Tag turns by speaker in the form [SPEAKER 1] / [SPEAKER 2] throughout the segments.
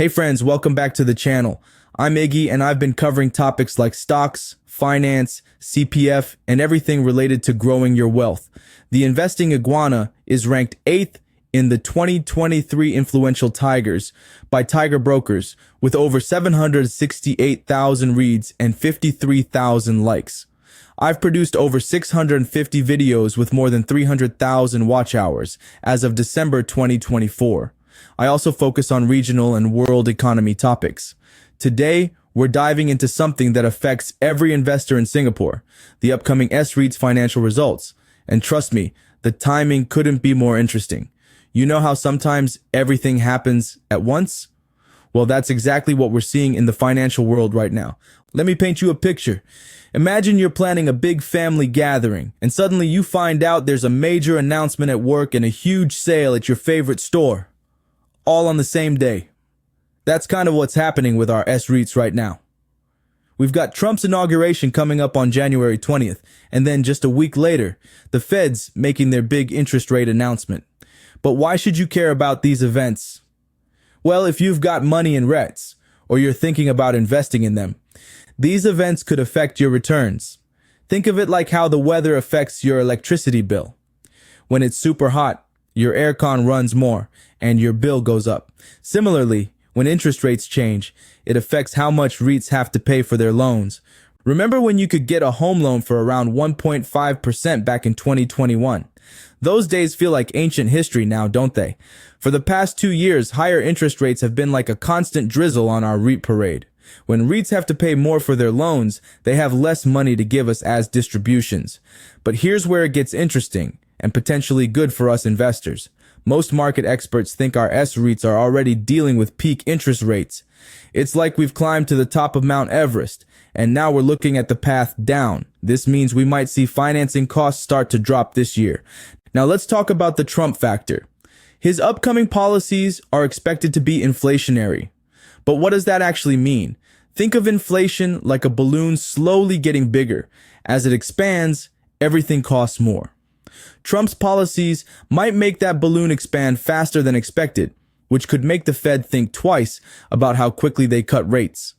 [SPEAKER 1] Hey friends, welcome back to the channel. I'm Iggy and I've been covering topics like stocks, finance, CPF, and everything related to growing your wealth. The Investing Iguana is ranked 8th in the 2023 Influential Tigers by Tiger Brokers with over 768,000 reads and 53,000 likes. I've produced over 650 videos with more than 300,000 watch hours as of December 2024. I also focus on regional and world economy topics. Today, we're diving into something that affects every investor in Singapore, the upcoming S-REITs financial results. And trust me, the timing couldn't be more interesting. You know how sometimes everything happens at once? Well, that's exactly what we're seeing in the financial world right now. Let me paint you a picture. Imagine you're planning a big family gathering, and suddenly you find out there's a major announcement at work and a huge sale at your favorite store, all on the same day. That's kind of what's happening with our S-REITs right now. We've got Trump's inauguration coming up on January 20th, and then just a week later, the Fed's making their big interest rate announcement. But why should you care about these events? Well, if you've got money in REITs, or you're thinking about investing in them, these events could affect your returns. Think of it like how the weather affects your electricity bill. When it's super hot, your aircon runs more, and your bill goes up. Similarly, when interest rates change, it affects how much REITs have to pay for their loans. Remember when you could get a home loan for around 1.5% back in 2021? Those days feel like ancient history now, don't they? For the past 2 years, higher interest rates have been like a constant drizzle on our REIT parade. When REITs have to pay more for their loans, they have less money to give us as distributions. But here's where it gets interesting and potentially good for us investors. Most market experts think our S-REITs are already dealing with peak interest rates. It's like we've climbed to the top of Mount Everest, and now we're looking at the path down. This means we might see financing costs start to drop this year. Now let's talk about the Trump factor. His upcoming policies are expected to be inflationary. But what does that actually mean? Think of inflation like a balloon slowly getting bigger. As it expands, everything costs more. Trump's policies might make that balloon expand faster than expected, which could make the Fed think twice about how quickly they cut rates.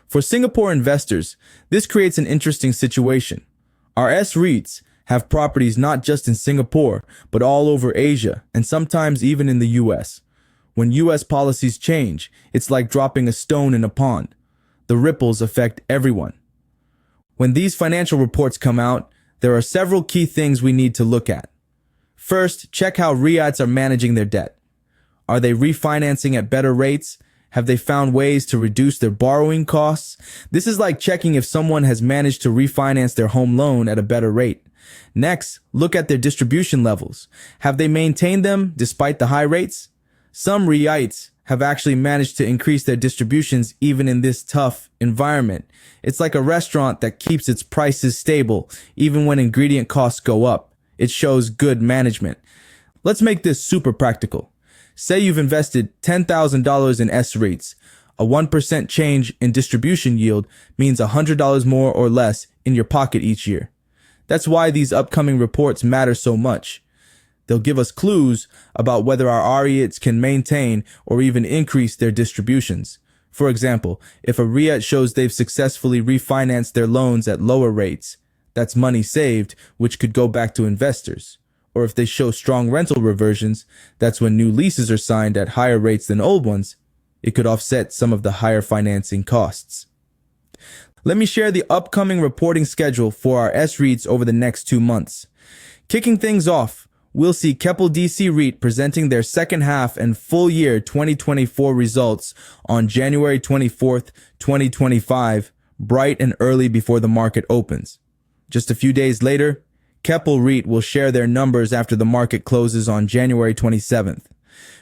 [SPEAKER 1] For Singapore investors, this creates an interesting situation. Our S-REITs have properties not just in Singapore, but all over Asia, and sometimes even in the US. When US policies change, it's like dropping a stone in a pond. The ripples affect everyone. When these financial reports come out, there are several key things we need to look at. First, check how REITs are managing their debt. Are they refinancing at better rates? Have they found ways to reduce their borrowing costs? This is like checking if someone has managed to refinance their home loan at a better rate. Next, look at their distribution levels. Have they maintained them despite the high rates? Some REITs have actually managed to increase their distributions even in this tough environment. It's like a restaurant that keeps its prices stable even when ingredient costs go up. It shows good management. Let's make this super practical. Say you've invested $10,000 in S-REITs. A 1% change in distribution yield means $100 more or less in your pocket each year. That's why these upcoming reports matter so much. They'll give us clues about whether our REITs can maintain or even increase their distributions. For example, if a REIT shows they've successfully refinanced their loans at lower rates, that's money saved, which could go back to investors. Or if they show strong rental reversions, that's when new leases are signed at higher rates than old ones. It could offset some of the higher financing costs. Let me share the upcoming reporting schedule for our S-REITs over the next 2 months. Kicking things off, we'll see Keppel DC REIT presenting their second half and full year 2024 results on January 24th, 2025, bright and early before the market opens. Just a few days later, Keppel REIT will share their numbers after the market closes on January 27th.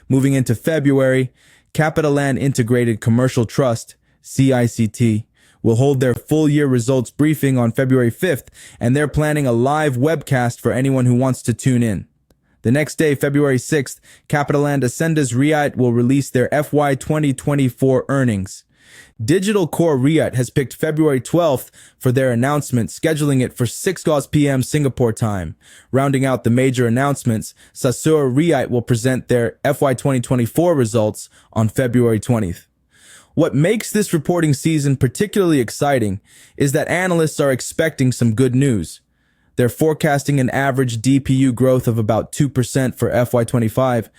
[SPEAKER 1] Moving into February, CapitaLand Integrated Commercial Trust, CICT, will hold their full year results briefing on February 5th, and they're planning a live webcast for anyone who wants to tune in. The next day, February 6th, CapitaLand Ascendas REIT will release their FY 2024 earnings. Digital Core REIT has picked February 12th for their announcement, scheduling it for 6 p.m. Singapore time. Rounding out the major announcements, Sasur REIT will present their FY 2024 results on February 20th. What makes this reporting season particularly exciting is that analysts are expecting some good news. They're forecasting an average DPU growth of about 2% for FY25,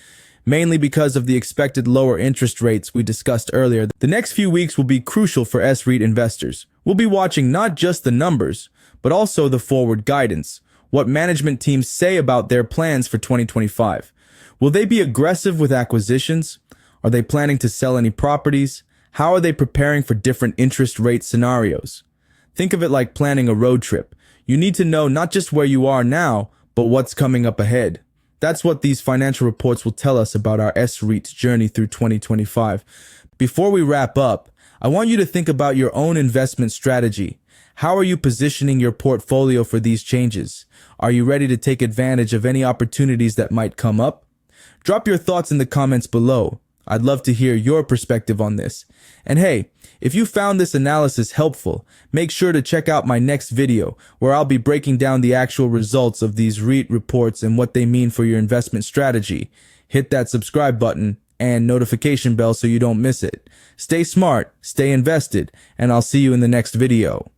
[SPEAKER 1] mainly because of the expected lower interest rates we discussed earlier. The next few weeks will be crucial for S-REIT investors. We'll be watching not just the numbers, but also the forward guidance, what management teams say about their plans for 2025. Will they be aggressive with acquisitions? Are they planning to sell any properties? How are they preparing for different interest rate scenarios? Think of it like planning a road trip. You need to know not just where you are now, but what's coming up ahead. That's what these financial reports will tell us about our S-REITs journey through 2025. Before we wrap up, I want you to think about your own investment strategy. How are you positioning your portfolio for these changes? Are you ready to take advantage of any opportunities that might come up? Drop your thoughts in the comments below. I'd love to hear your perspective on this. And hey, if you found this analysis helpful, make sure to check out my next video where I'll be breaking down the actual results of these REIT reports and what they mean for your investment strategy. Hit that subscribe button and notification bell so you don't miss it. Stay smart, stay invested, and I'll see you in the next video.